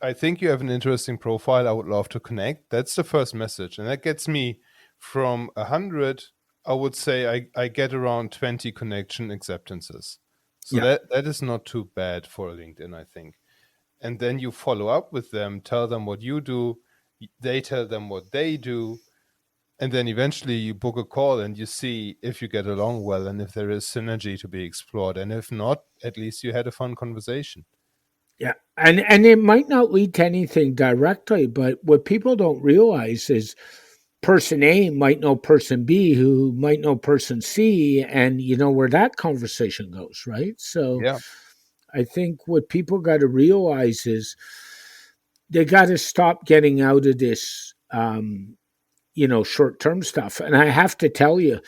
I think you have an interesting profile. I would love to connect. That's the first message. And that gets me from 100 I would say I get around 20 connection acceptances. So Yeah. that is not too bad for LinkedIn, I think. And then you follow up with them, tell them what you do, they tell them what they do, and then eventually you book a call and you see if you get along well and if there is synergy to be explored. And if not, at least you had a fun conversation. Yeah. And it might not lead to anything directly, but what people don't realize is person A might know person B, who might know person C, and you know where that conversation goes, right? So Yeah. I think what people got to realize is they got to stop getting out of this, short term stuff. And I have to tell you,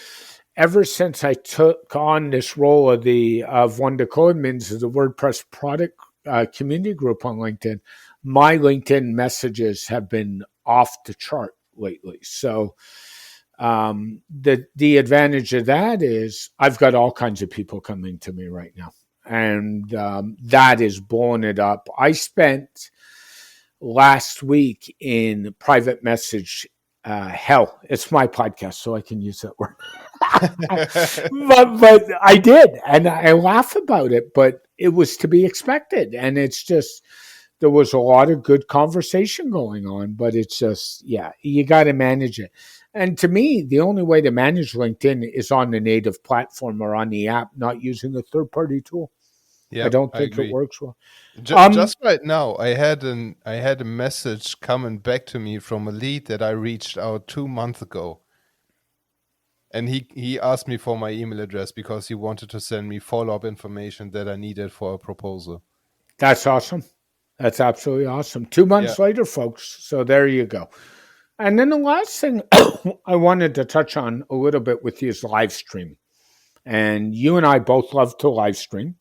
ever since I took on this role of one of the co-admins of the WordPress product community group on LinkedIn, my LinkedIn messages have been off the chart lately. So the advantage of that is I've got all kinds of people coming to me right now, and that is blowing it up. I spent last week in private message hell. It's my podcast, so I can use that word. but I did, and I laugh about it. But it was to be expected, and it's just there was a lot of good conversation going on. But it's just you got to manage it. And to me, the only way to manage LinkedIn is on the native platform or on the app, not using a third party tool. I Yeah, don't I think it agree. works well. Just right now, I had a message coming back to me from a lead that I reached out 2 months ago, and he asked me for my email address because he wanted to send me follow-up information that I needed for a proposal. That's awesome. That's absolutely awesome. 2 Yeah, months later, folks. So there you go. And then the last thing I wanted to touch on a little bit with you is live stream. And you and I both love to live stream.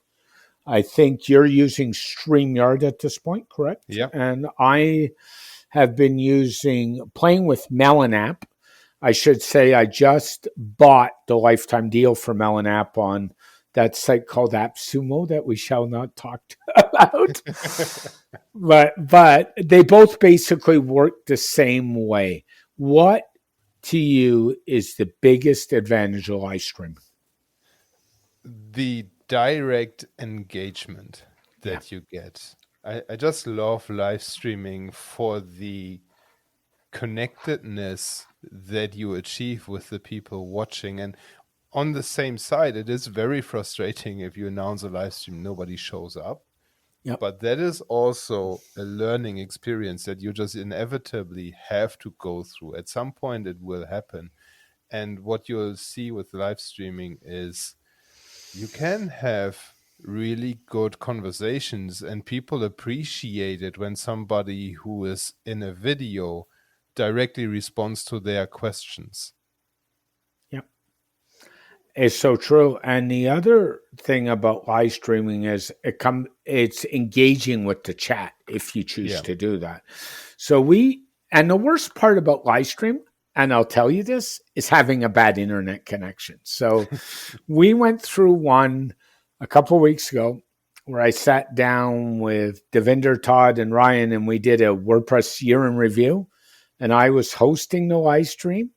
I think you're using StreamYard at this point, correct? yeah. And I have been playing with Melon app. I should say I just bought the lifetime deal for Melon app on that site called AppSumo that we shall not talk about. But they both basically work the same way. What to you is the biggest advantage of live stream? The direct engagement Yeah. that you get. I just love live streaming for the connectedness that you achieve with the people watching. And on the same side, it is very frustrating if you announce a live stream, nobody shows up. Yep. But that is also a learning experience that you just inevitably have to go through. At some point, it will happen. And what you'll see with live streaming is you can have really good conversations, and people appreciate it when somebody who is in a video directly responds to their questions. Yep. It's so true. And the other thing about live streaming is it's engaging with the chat if you choose Yeah. to do that. So and the worst part about live stream, and I'll tell you this, is having a bad internet connection. So we went through one a couple of weeks ago where I sat down with Devinder, Todd, and Ryan, and we did a WordPress year in review. And I was hosting the live stream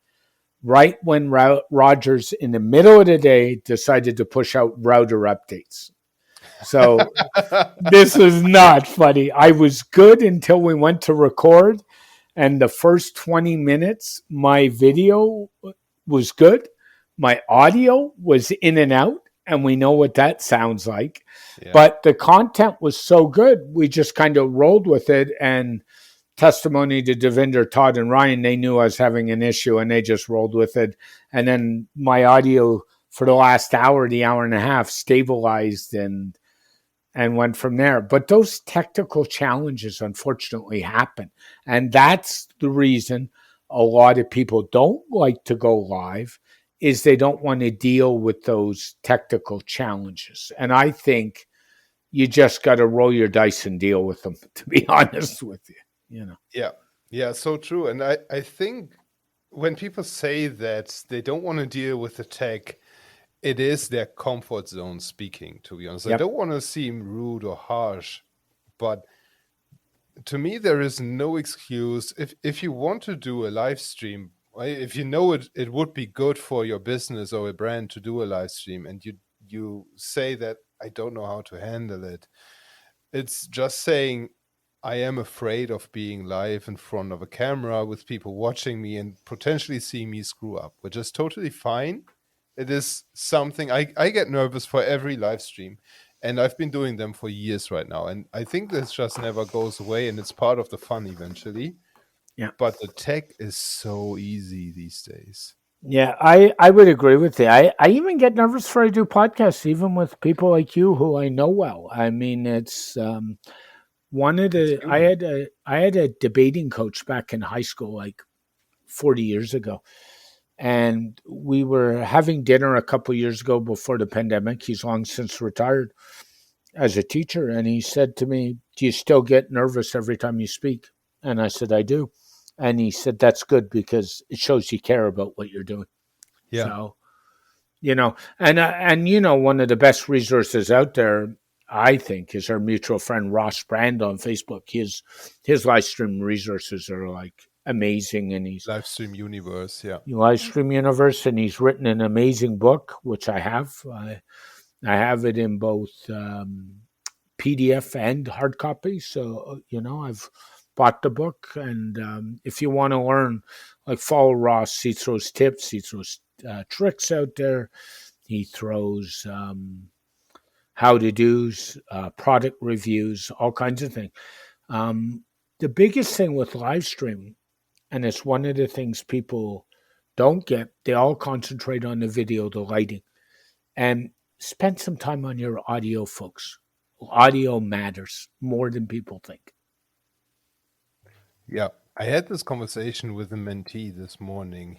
right when Rogers, in the middle of the day, decided to push out router updates. So this is not funny. I was good until we went to record. And the first 20 minutes, my video was good. My audio was in and out. And we know what that sounds like. Yeah. But the content was so good, we just kind of rolled with it. And testimony to Devinder, Todd, and Ryan, they knew I was having an issue and they just rolled with it. And then my audio for the last hour, the hour and a half, stabilized and went from there. But those technical challenges unfortunately happen. And that's the reason a lot of people don't like to go live, is they don't want to deal with those technical challenges. And I think you just got to roll your dice and deal with them, to be honest with you. Yeah, so true. And I think when people say that they don't want to deal with the tech, it is their comfort zone speaking, to be honest. Yep. I don't want to seem rude or harsh, but to me, there is no excuse. If you want to do a live stream, if you know it would be good for your business or a brand to do a live stream, and you say that I don't know how to handle it, it's just saying I am afraid of being live in front of a camera with people watching me and potentially seeing me screw up, which is totally fine. It is something I get nervous for every live stream, and I've been doing them for years right now, and I think this just never goes away, and it's part of the fun eventually. Yeah. But the tech is so easy these days. Yeah, I would agree with you. I even get nervous for I do podcasts, even with people like you who I know well. I mean, it's one of It's the human. I had a debating coach back in high school, like 40 years ago, and we were having dinner a couple years ago before the pandemic. He's long since retired as a teacher, and he said to me, "Do you still get nervous every time you speak?" And I said, "I do." And he said, "That's good because it shows you care about what you're doing." Yeah. So, and one of the best resources out there, I think, is our mutual friend Ross Brand on Facebook. His live stream resources are like amazing, and he's Live stream universe. Yeah. live stream universe, and he's written an amazing book, which I have. I have it in both PDF and hard copy. So I've bought the book, and if you want to learn, like follow Ross, he throws tips, he throws tricks out there. He throws how to do's, product reviews, all kinds of things. The biggest thing with live streaming, and it's one of the things people don't get, they all concentrate on the video, the lighting, and spend some time on your audio, folks. Audio matters more than people think. Yeah. I had this conversation with a mentee this morning.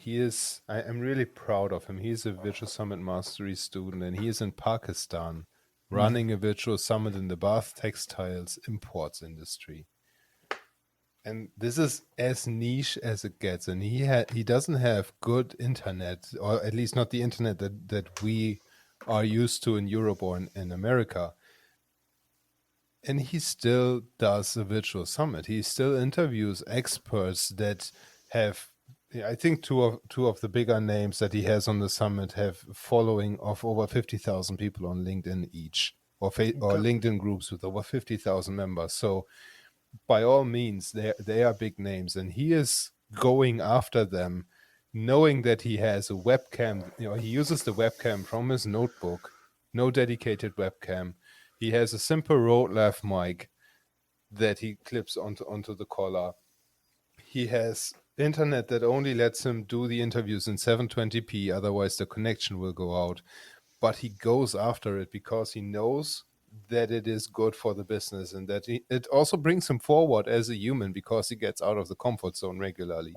I'm really proud of him. He's a Virtual Summit Mastery student, and he is in Pakistan running a Virtual Summit in the bath textiles imports industry. And this is as niche as it gets. And he doesn't have good internet, or at least not the internet that we are used to in Europe or in America. And he still does a virtual summit. He still interviews experts that have, I think two of the bigger names that he has on the summit have a following of over 50,000 people on LinkedIn each, or LinkedIn groups with over 50,000 members. So by all means, they are big names, and he is going after them, knowing that he has a webcam. He uses the webcam from his notebook, no dedicated webcam. He has a simple Rode lav mic that he clips onto the collar. He has internet that only lets him do the interviews in 720p, otherwise the connection will go out. But he goes after it because he knows that it is good for the business, and that it also brings him forward as a human because he gets out of the comfort zone regularly.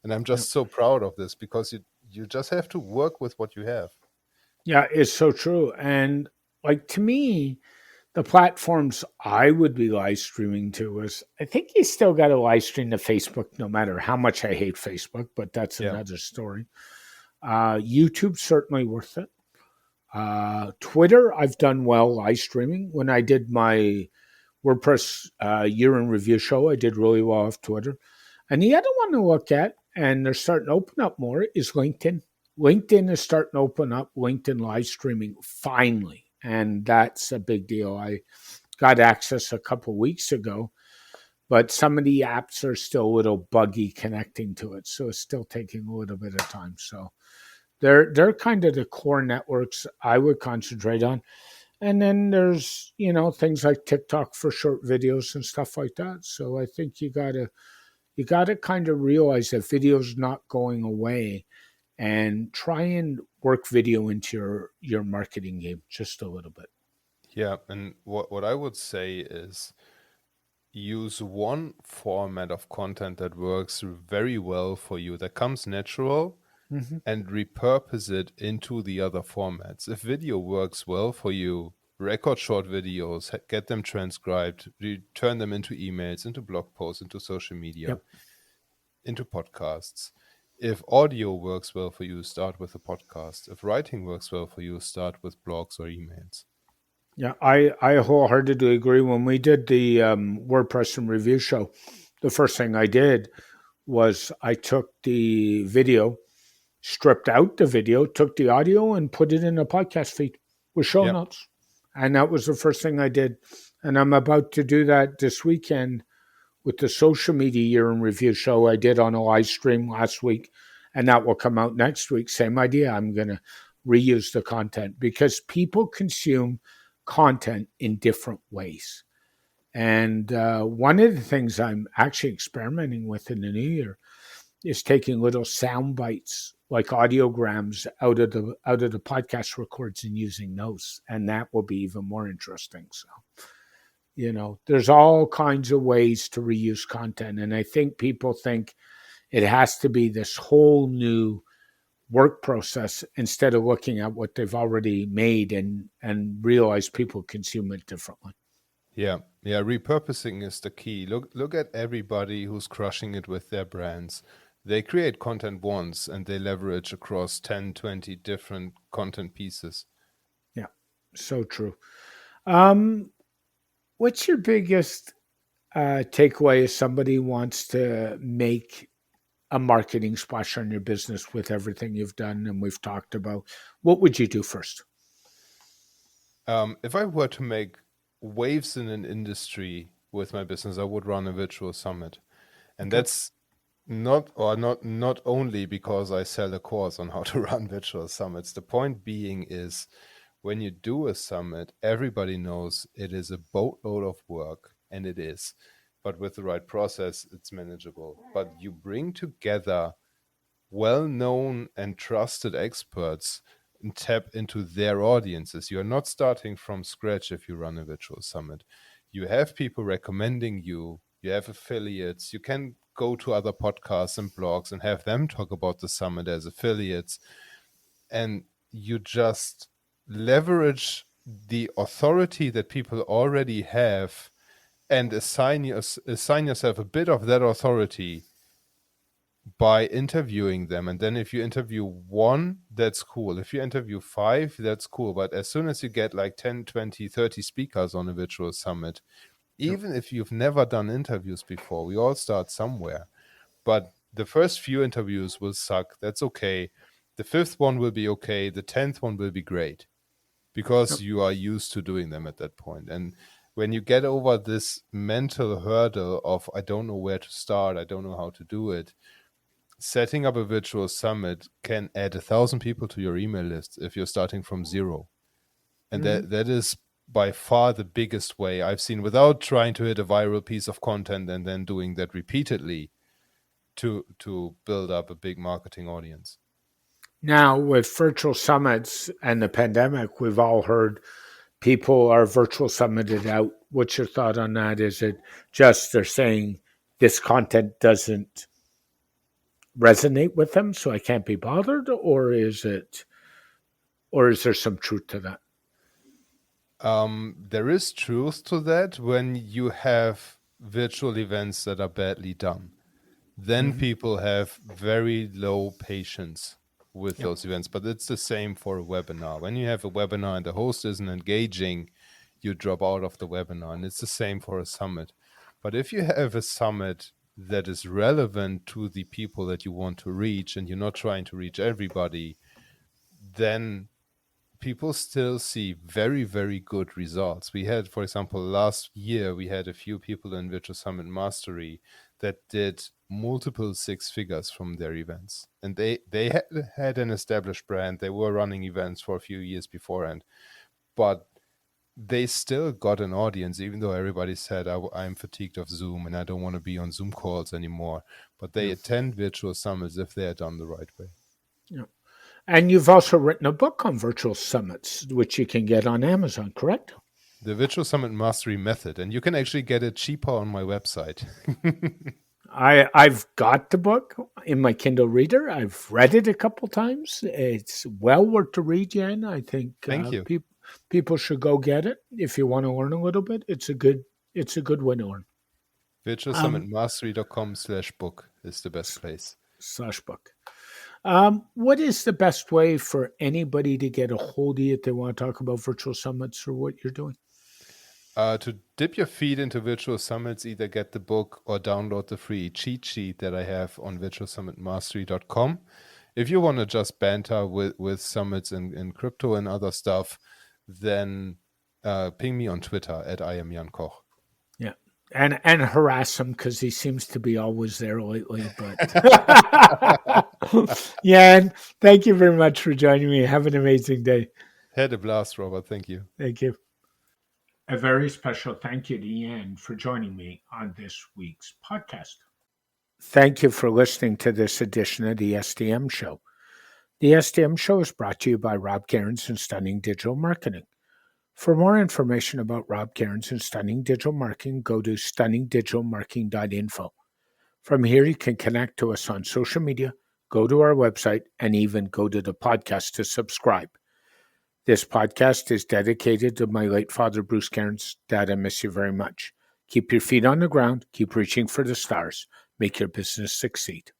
And I'm just so proud of this, because you just have to work with what you have. Yeah, it's so true. And like, to me, the platforms I would be live streaming to is, I think you still got to live stream to Facebook, no matter how much I hate Facebook, but that's Yeah. another story. YouTube's certainly worth it. Twitter, I've done well live streaming. When I did my WordPress year in review show, I did really well off Twitter. And the other one to look at, and they're starting to open up more, is LinkedIn. LinkedIn is starting to open up LinkedIn live streaming finally, and that's a big deal. I got access a couple weeks ago, but some of the apps are still a little buggy connecting to it, so it's still taking a little bit of time. So they're kind of the core networks I would concentrate on. And then there's, things like TikTok for short videos and stuff like that. So I think you gotta kind of realize that video's not going away, and try and work video into your marketing game just a little bit. Yeah, and what I would say is, use one format of content that works very well for you, that comes natural, Mm-hmm. and repurpose it into the other formats. If video works well for you, record short videos, get them transcribed, turn them into emails, into blog posts, into social media, Yep. into podcasts. If audio works well for you, start with a podcast. If writing works well for you, start with blogs or emails. Yeah, I wholeheartedly agree. When we did the WordPress and review show, the first thing I did was I took the video, stripped out the video, took the audio, and put it in a podcast feed with show Yeah. notes. And that was the first thing I did. And I'm about to do that this weekend with the social media year in review show I did on a live stream last week. And that will come out next week. Same idea. I'm going to reuse the content because people consume content in different ways. And one of the things I'm actually experimenting with in the new year is taking little sound bites like audiograms out of the podcast records and using those, and that will be even more interesting. So, there's all kinds of ways to reuse content, and I think people think it has to be this whole new work process instead of looking at what they've already made and realize people consume it differently. Yeah. Repurposing is the key. Look at everybody who's crushing it with their brands. They create content once and they leverage across 10, 20 different content pieces. Yeah, so true. What's your biggest takeaway if somebody wants to make a marketing splash on your business with everything you've done and we've talked about? What would you do first? If I were to make waves in an industry with my business, I would run a virtual summit. And that's not only because I sell a course on how to run virtual summits. The point being is when you do a summit, everybody knows it is a boatload of work, and it is. But with the right process, it's manageable. But you bring together well-known and trusted experts and tap into their audiences. You're not starting from scratch if you run a virtual summit. You have people recommending you. You have affiliates. You can go to other podcasts and blogs and have them talk about the summit as affiliates. And you just leverage the authority that people already have and assign yourself a bit of that authority by interviewing them. And then if you interview one, that's cool. If you interview 5, that's cool. But as soon as you get like 10, 20, 30 speakers on a virtual summit, even if you've never done interviews before, we all start somewhere. But the first few interviews will suck. That's okay. The 5th one will be okay. The 10th one will be great because you are used to doing them at that point. And when you get over this mental hurdle of, I don't know where to start, I don't know how to do it, setting up a virtual summit can add 1,000 people to your email list if you're starting from zero. And that is by far the biggest way I've seen, without trying to hit a viral piece of content and then doing that repeatedly, to build up a big marketing audience. Now, with virtual summits and the pandemic, we've all heard people are virtual summited out. What's your thought on that? Is it just they're saying this content doesn't resonate with them, so I can't be bothered, or is there some truth to that? There is truth to that when you have virtual events that are badly done. Then people have very low patience with those events. But it's the same for a webinar. When you have a webinar and the host isn't engaging, you drop out of the webinar. And it's the same for a summit. But if you have a summit that is relevant to the people that you want to reach, and you're not trying to reach everybody, then people still see very, very good results. We had, for example, last year, we had a few people in Virtual Summit Mastery that did multiple 6 figures from their events. And they had an established brand. They were running events for a few years beforehand. But they still got an audience, even though everybody said, I'm fatigued of Zoom and I don't want to be on Zoom calls anymore. But they attend virtual summits if they are done the right way. Yeah. And you've also written a book on virtual summits, which you can get on Amazon, correct? The Virtual Summit Mastery Method. And you can actually get it cheaper on my website. I've got the book in my Kindle reader. I've read it a couple times. It's well worth the read, Jan. I think Thank you. People should go get it if you want to learn a little bit. It's a good way to learn. virtualsummitmastery.com/book is the best place. /book. What is the best way for anybody to get a hold of you if they want to talk about virtual summits or what you're doing? To dip your feet into virtual summits, either get the book or download the free cheat sheet that I have on virtualsummitmastery.com. If you want to just banter with summits and crypto and other stuff, then ping me on Twitter at I am Jan Koch. Yeah. And harass him because he seems to be always there lately. But Jan, thank you very much for joining me. Have an amazing day. Had a blast, Robert. Thank you. Thank you. A very special thank you to Jan for joining me on this week's podcast. Thank you for listening to this edition of the SDM Show. The SDM Show is brought to you by Rob Cairns and Stunning Digital Marketing. For more information about Rob Cairns and Stunning Digital Marketing, go to stunningdigitalmarketing.info. From here, you can connect to us on social media, go to our website, and even go to the podcast to subscribe. This podcast is dedicated to my late father, Bruce Cairns. Dad, I miss you very much. Keep your feet on the ground. Keep reaching for the stars. Make your business succeed.